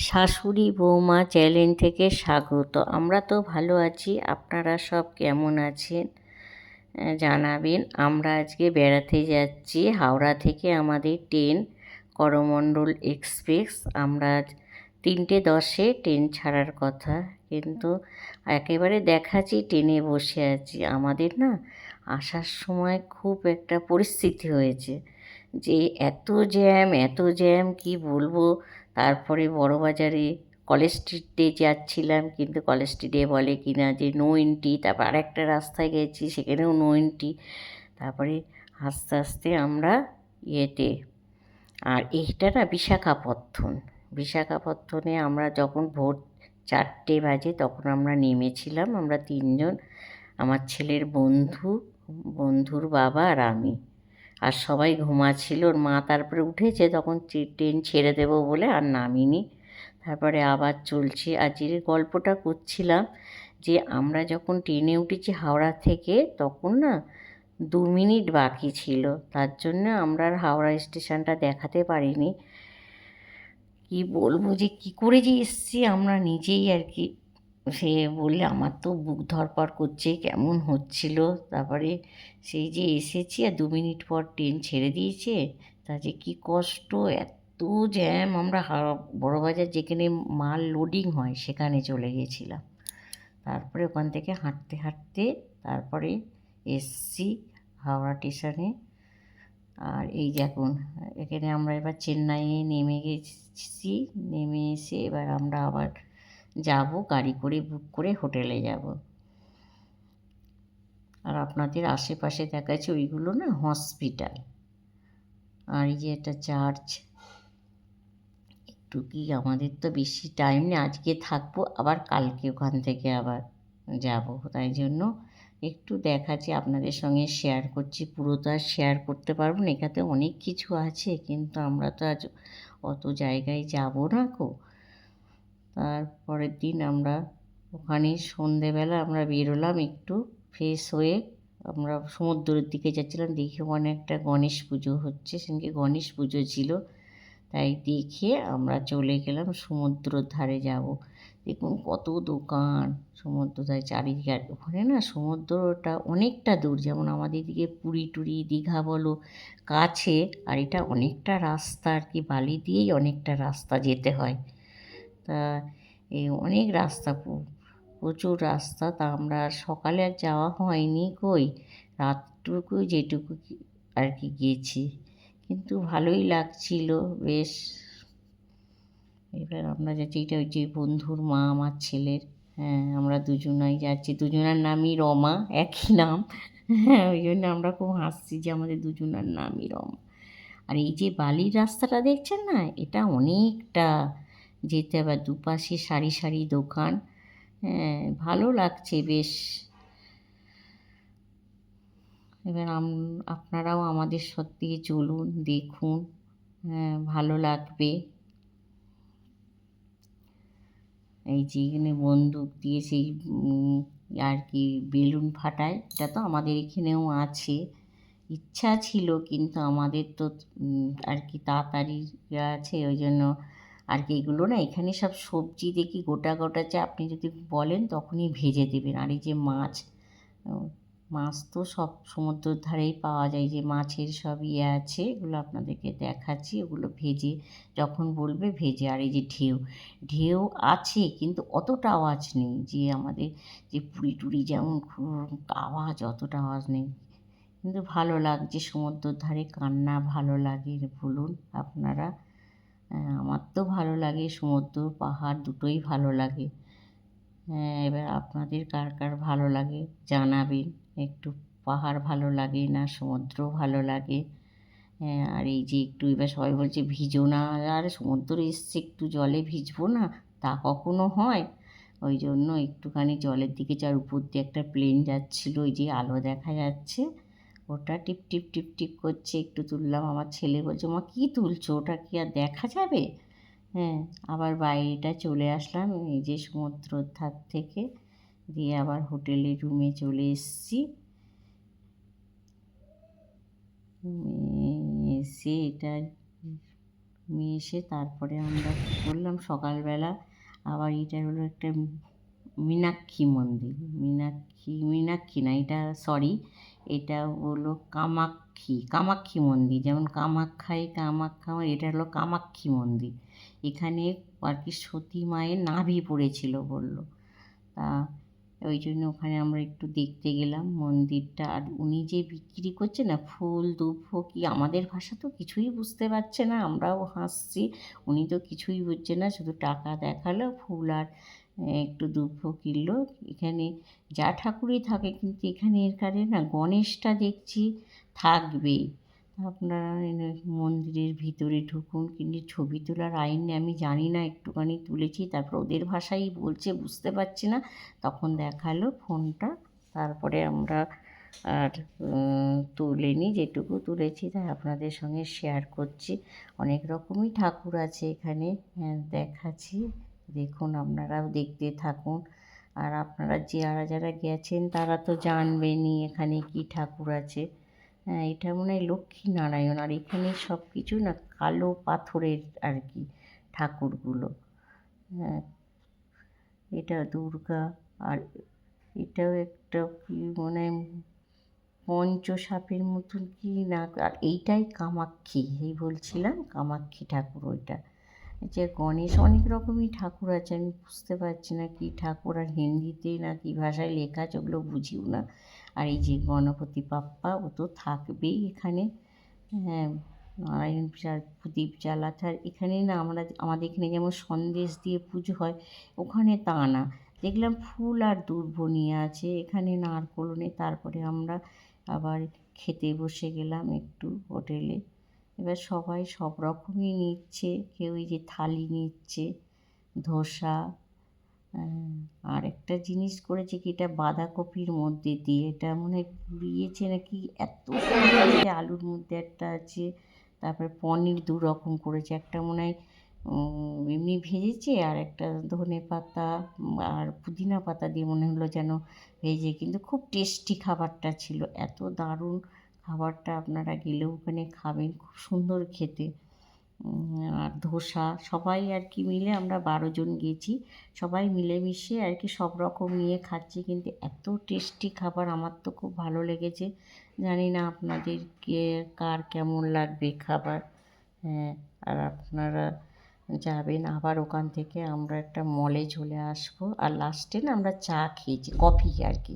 শাশুড়ি বৌমা চ্যানেল থেকে স্বাগত। আমরা তো ভালো আছি, আপনারা সব কেমন আছেন জানাবেন। আমরা আজকে বেড়াতে যাচ্ছি, হাওড়া থেকে আমাদের ট্রেন করমণ্ডল এক্সপ্রেস। আমরা 3:10 ট্রেন ছাড়ার কথা, কিন্তু একেবারে দেখাচ্ছি ট্রেনে বসে আছি। আমাদের না আসার সময় খুব একটা পরিস্থিতি হয়েছে যে এত জ্যাম কি বলবো। তারপরে বড়বাজারে কলেজ স্ট্রিটে যাচ্ছিলাম, কিন্তু কলেজ স্ট্রিটে বলে কিনা যে নো এন্ট্রি। তারপর আরেকটা রাস্তায় গেছি, সেখানেও নো এন্ট্রি। তারপরে আস্তে আস্তে আমরা ইয়েতে, আর এইটা না বিশাখাপত্তনে আমরা যখন ভোর 4টে বাজে তখন আমরা নেমেছিলাম। আমরা 3জন, আমার ছেলের বন্ধুর বাবা আর আমি। আর সবাই ঘুমাচ্ছিল, ওর মা তারপরে উঠেছে, তখন ট্রেন ছেড়ে দেবো বলে আর নামিনি। তারপরে আবার চলছে। আজকের গল্পটা করছিলাম যে আমরা যখন ট্রেনে উঠেছি হাওড়া থেকে, তখন না 2 মিনিট বাকি ছিল। তার জন্য আমরা আর হাওড়া স্টেশনটা দেখাতে পারিনি। কি বলবো যে কি করে যে এসছি আমরা নিজেই আর কি। সে বললে আমার তো বুক ধড়ফড় করছে, কেমন হচ্ছিল। তারপরে সেই যে এসেছি আর 2 মিনিট পর ট্রেন ছেড়ে দিয়েছে। তা যে কী কষ্ট, এত জ্যাম। আমরা বড়বাজার যেখানে মাল লোডিং হয় সেখানে চলে গেছিলাম। তারপরে ওখান থেকে হাঁটতে হাঁটতে তারপরে এসছি হাওড়া স্টেশনে। আর এই দেখুন, এখানে আমরা এবার চেন্নাইয়ে নেমে গেছি। নেমে এসে এবার আমরা আবার যাব, গাড়ি করে বুক করে হোটেলে যাব। আর আপনাদের আশেপাশে দেখাচ্ছে ওইগুলো না হসপিটাল। আর এই যে একটা চার্চ। একটু কি, আমাদের তো বেশি টাইম নেই, আজকে থাকবো আবার কালকে ওখান থেকে আবার যাব। তাই জন্য একটু দেখাচ্ছি, আপনাদের সঙ্গে শেয়ার করছি। পুরো তো আর শেয়ার করতে পারবো না, এখানে অনেক কিছু আছে, কিন্তু আমরা তো আজ অত জায়গায় যাব না গো। তারপরের দিন আমরা ওখানে সন্ধেবেলা আমরা বেরোলাম একটু ফ্রেশ হয়ে। আমরা সমুদ্রের দিকে যাচ্ছিলাম, দেখে ওখানে একটা গণেশ পুজো হচ্ছে, সেদিনকে গণেশ পুজো ছিল। তাই দেখে আমরা চলে গেলাম সমুদ্রর ধারে যাব। দেখুন কত দোকান সমুদ্র ধারে চারিদিকে। আর ওখানে না সমুদ্রটা অনেকটা দূর, যেমন আমাদের দিকে পুরী টুরি দীঘা বলো কাছে, আর এটা অনেকটা রাস্তা আর কি, বালি দিয়েই অনেকটা রাস্তা যেতে হয়। তা এই অনেক রাস্তা, প্রচুর রাস্তা। তা আমরা সকালে আর যাওয়া হয়নি কই, রাতটুকু যেটুকু আর কি গেছি, কিন্তু ভালোই লাগছিল বেশ। এবার আমরা যাচ্ছি, এটা ওই যে বন্ধুর মা আমার ছেলের। হ্যাঁ, আমরা দুজনাই যাচ্ছি, দুজনার নামই রমা, একই নাম। হ্যাঁ, ওই জন্য আমরা খুব হাসছি যে আমাদের দুজনার নামই রমা। আর এই যে বালির রাস্তাটা দেখছেন না, এটা অনেকটা যেতে হবে, দুপাশে সারি সারি দোকান। হ্যাঁ, ভালো লাগছে বেশ। এবার আপনারাও আমাদের সাথে চলুন, দেখুন, হ্যাঁ ভালো লাগবে। এই যে এখানে বন্দুক দিয়ে সেই আর কি বেলুন ফাটায়, এটা তো আমাদের এখানেও আছে। ইচ্ছা ছিল, কিন্তু আমাদের তো আর কি তাড়াতাড়ি আছে, ওই জন্য আর কি এগুলো না, এখানে সব সবজি দেখি গোটা গোটা আছে, আপনি যদি বলেন তখনই ভেজে দেবেন। আর এই যে মাছ, মাছ তো সব সমুদ্রের ধারেই পাওয়া যায়, যে মাছের সব ইয়ে আছে, এগুলো আপনাদেরকে দেখাচ্ছি, ওগুলো ভেজে যখন বলবে ভেজে। আর এই যে ঢেউ, ঢেউ আছে কিন্তু অতটা আওয়াজ নেই, যে আমাদের যে পুরী টুরি যেমন আওয়াজ, অতটা আওয়াজ নেই। কিন্তু ভালো লাগছে সমুদ্রের ধারে, কান্না ভালো লাগে বলুন আপনারা। আমার তো ভালো লাগে, সমুদ্র পাহাড় দুটোই ভালো লাগে। হ্যাঁ, এবার আপনাদের কার কার ভালো লাগে জানাবেন একটু। পাহাড় ভালো লাগে না সমুদ্র ভালো লাগে? হ্যাঁ, আর এই যে একটু এবার সবাই বলছে ভিজো না, আর সমুদ্রে এসছে একটু জলে ভিজবো না, তা কখনো হয়? ওই জন্য একটুখানি জলের দিকে যার উপর দিয়ে একটা প্লেন যাচ্ছিলো, ওই যে আলো দেখা যাচ্ছে, ওটা টিপ টিপ টিপ টিপ করছে, একটু তুললাম। আমার ছেলে বলছে মা কী তুলছো, ওটা কি আর দেখা যাবে? হ্যাঁ, আবার বাইরেটা চলে আসলাম এই যে সমুদ্রর ধার থেকে, দিয়ে আবার হোটেলের রুমে চলে এসেছি। এসে এটা নিয়ে এসে তারপরে আমরা কী করলাম সকালবেলা আবার এটা হলো একটা মীনাক্ষী মন্দির, মীনাক্ষী না, এটা সরি, এটা হলো কামাক্ষী মন্দির, যেমন কামাখ্যা, এটা হলো কামাক্ষী মন্দির। এখানে আর কি সতী মায়ের নাভি পড়েছিল বললো, তা ওই জন্য ওখানে আমরা একটু দেখতে গেলাম মন্দিরটা। আর উনি যে বিক্রি করছে না ফুল দুব্ব, কি আমাদের ভাষা তো কিছুই বুঝতে পারছে না, আমরাও হাসছি, উনি তো কিছুই বুঝছে না, শুধু টাকা দেখালো, ফুল আর একটু দুব্ব কিনলো। এখানে যা ঠাকুরই থাকে, কিন্তু এখানে না গণেশটা দেখছি থাকবেই। আপনারা মন্দিরের ভিতরে ঢুকুন, কিন্তু ছবি তোলার আইন নেই আমি জানি না, একটুখানি তুলেছি, তারপর ওদের ভাষাই বলছে, বুঝতে পারছি না, তখন দেখালো ফোনটা, তারপরে আমরা আর তুলিনি, যেটুকু তুলেছি তাই আপনাদের সঙ্গে শেয়ার করছি। অনেক রকমই ঠাকুর আছে এখানে, দেখাচ্ছি, দেখুন, আপনারাও দেখতে থাকুন। আর আপনারা যারা যারা গেছেন তারা তো জানবেনই এখানে কি ঠাকুর আছে। হ্যাঁ, এটা মনে হয় লক্ষ্মীনারায়ণ, আর এখানে সব কিছু না কালো পাথরের আর কি ঠাকুরগুলো। হ্যাঁ, এটা দুর্গা, আর এটাও একটা কি মনে হয় পঞ্চসাপের মতন কি না, আর এইটাই কামাক্ষী, এই বলছিলাম কামাক্ষী ঠাকুর ওইটা। যে গণেশ, অনেক রকমই ঠাকুর আছে, আমি বুঝতে পারছি না কী ঠাকুর, আর হিন্দিতে না কী ভাষায় লেখা আছে ওগুলো বুঝিও না। আর এই যে গণপতি বাপ্পা, ও তো থাকবেই এখানে। হ্যাঁ, নারায়ণ প্রদীপ জ্বালাতে। আর এখানে না আমাদের এখানে যেমন সন্দেশ দিয়ে পুজো হয়, ওখানে তা না, দেখলাম ফুল আর দুর্ব নিয়ে আছে, এখানে নারকোল নেই। তারপরে আমরা আবার খেতে বসে গেলাম একটু হোটেলে। এবার সবাই সব রকমই নিচ্ছে, কেউ এই যে থালি নিচ্ছে, ধোসা, আর একটা জিনিস করেছে কি, এটা বাঁধাকপির মধ্যে দিয়ে, এটা মনে হয় পুড়িয়েছে নাকি, এত সুন্দর আলুর মধ্যে একটা আছে, তারপরে পনির দু রকম করেছে, একটা মনে হয় এমনি ভেজেছে, আর একটা ধনে পাতা আর পুদিনা পাতা দিয়ে মনে হলো যেন ভেজে, কিন্তু খুব টেস্টি খাবারটা ছিল, এত দারুণ খাবারটা, আপনারা গেলেও ওখানে খাবেন, খুব সুন্দর খেতে। আর ধোসা, সবাই আর কি মিলে, আমরা 12 জন গেছি, সবাই মিলেমিশে আর কি সব রকম নিয়ে খাচ্ছি, কিন্তু এত টেস্টি খাবার, আমার তো খুব ভালো লেগেছে, জানি না আপনাদেরকে কার কেমন লাগবে খাবার। হ্যাঁ, আর আপনারা যাবেন, আবার ওখান থেকে আমরা একটা মলে চলে আসবো, আর লাস্টে না আমরা চা খেয়েছি, কফি আর কি,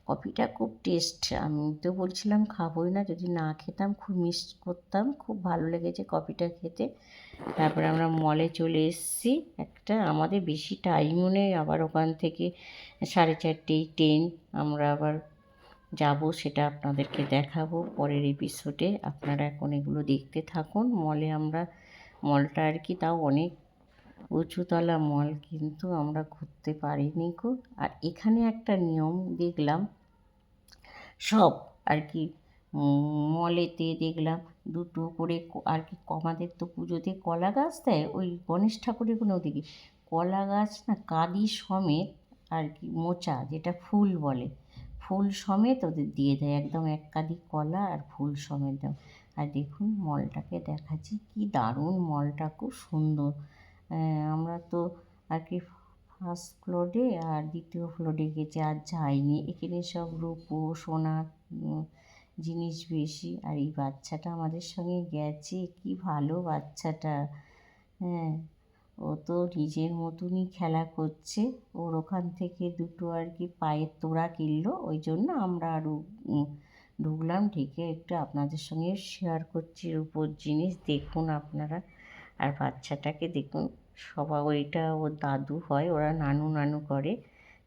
কফিটা খুব টেস্ট, আমি তো বলছিলাম খাবোই না, যদি না খেতাম খুব মিস করতাম, খুব ভালো লেগেছে কফিটা খেতে। তারপরে আমরা মলে চলে এসেছি, একটা আমাদের বেশি টাইমও নেই, আবার ওখান থেকে 4:30 ট্রেন, আমরা আবার যাব, সেটা আপনাদেরকে দেখাবো পরের এপিসোডে, আপনারা এখন এগুলো দেখতে থাকুন। মলটা আর কি তাও অনেক উঁচুতলা মল, কিন্তু আমরা ঘুরতে পারিনি গো। আর এখানে একটা নিয়ম দেখলাম, সব আর কি মলেতে দেখলাম দুটো করে আর কি, আমাদের তো পুজোতে কলা গাছ দেয়, ওই গণেশ ঠাকুরের কোনো দেখি কলা গাছ না কাঁদি সমেত আর কি, মোচা যেটা ফুল বলে, ফুল সমেত ওদের দিয়ে দেয়, একদম 1 কাঁদি কলা আর ফুল সমেত দাও। আর দেখুন মলটাকে দেখাচ্ছি, কি দারুণ মলটা, খুব সুন্দর। আমরা তো আর কি ফার্স্ট ফ্লোরে আর দ্বিতীয় ফ্লোরে গেছি, আর যাইনি, এখানে সব রূপো সোনার জিনিস বেশি। আর এই বাচ্চাটা আমাদের সঙ্গে গেছে, কি ভালো বাচ্চাটা, হ্যাঁ, ও তো নিজের মতনই খেলা করছে, ওর ওখান থেকে দুটো আর কি পায়ের তোড়া কিনলো, ওই জন্য আমরা আরও ঢুকলাম, ঢেকে একটু আপনাদের সঙ্গে শেয়ার করছি রূপোর জিনিস, দেখুন আপনারা। আর বাচ্চাটাকে দেখুন, সবাই ওইটা ওর দাদু হয়, ওরা নানু নানু করে,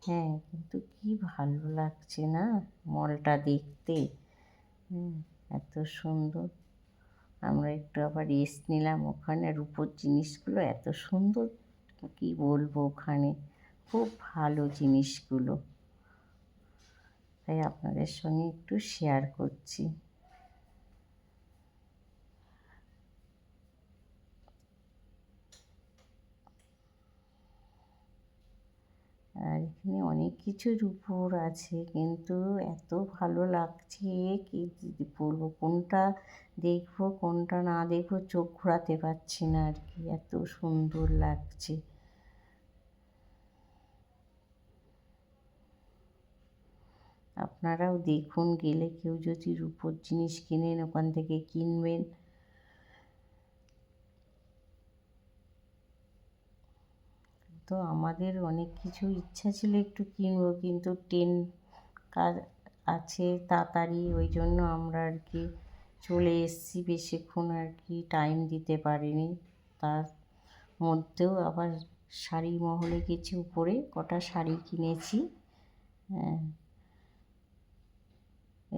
হ্যাঁ, কিন্তু কি ভালো লাগছে না মলটা দেখতে, এত সুন্দর। আমরা একটু আবার রেস্ট নিলাম ওখানে, রূপোর জিনিসগুলো এত সুন্দর, কী বলবো, ওখানে খুব ভালো জিনিসগুলো, তাই আপনাদের সঙ্গে একটু শেয়ার করছি। আর এখানে অনেক কিছুর উপর আছে, কিন্তু এত ভালো লাগছে কি বলবো, কোনটা দেখবো কোনটা না দেখবো চোখ ঘোরাতে পারছি না আর কি, এত সুন্দর লাগছে। আপনারাও দেখুন, গেলে কেউ যদি রূপোর জিনিস কিনেন ওখান থেকে কিনবেন। তো আমাদের অনেক কিছু ইচ্ছা ছিল একটু কিনবো, কিন্তু ট্রেন কাজ আছে তাড়াতাড়ি, ওই জন্য আমরা আর কি চলে এসেছি, বেশিক্ষণ আর কি টাইম দিতে পারিনি। তার মধ্যেও আবার শাড়ি মহলে গেছি, উপরে কটা শাড়ি কিনেছি। হ্যাঁ,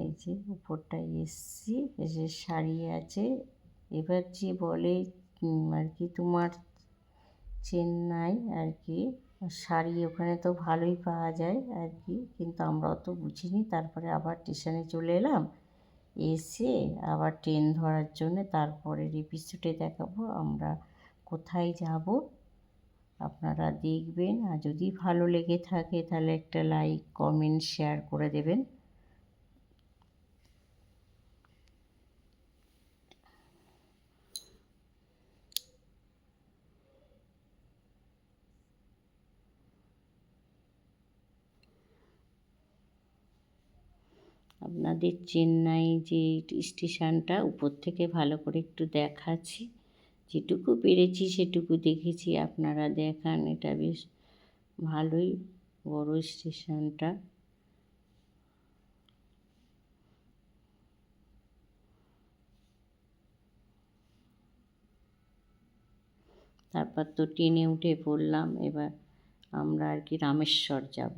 এই যে উপরটায় এসছি, এসে শাড়ি আছে। এবার যে বলে আর কি তোমার চেন্নাই আর কি শাড়ি, ওখানে তো ভালোই পাওয়া যায় আর কি, কিন্তু আমরা অত বুঝিনি। তারপরে আবার স্টেশনে চলে এলাম, এসে আবার ট্রেন ধরার জন্যে তারপরের এপিসোডে দেখাবো আমরা কোথায় যাব। আপনারা দেখবেন, আর যদি ভালো লেগে থাকে তাহলে একটা লাইক কমেন্ট শেয়ার করে দেবেন। আপনাদের চেন্নাই যে স্টেশনটা উপর থেকে ভালো করে একটু দেখাচ্ছি, যেটুকু পেরেছি সেটুকু দেখেছি, আপনারা দেখান। এটা বেশ ভালোই বড় স্টেশনটা। তারপর তো ট্রেনে উঠে পড়লাম, এবার আমরা আর কি রামেশ্বর যাব।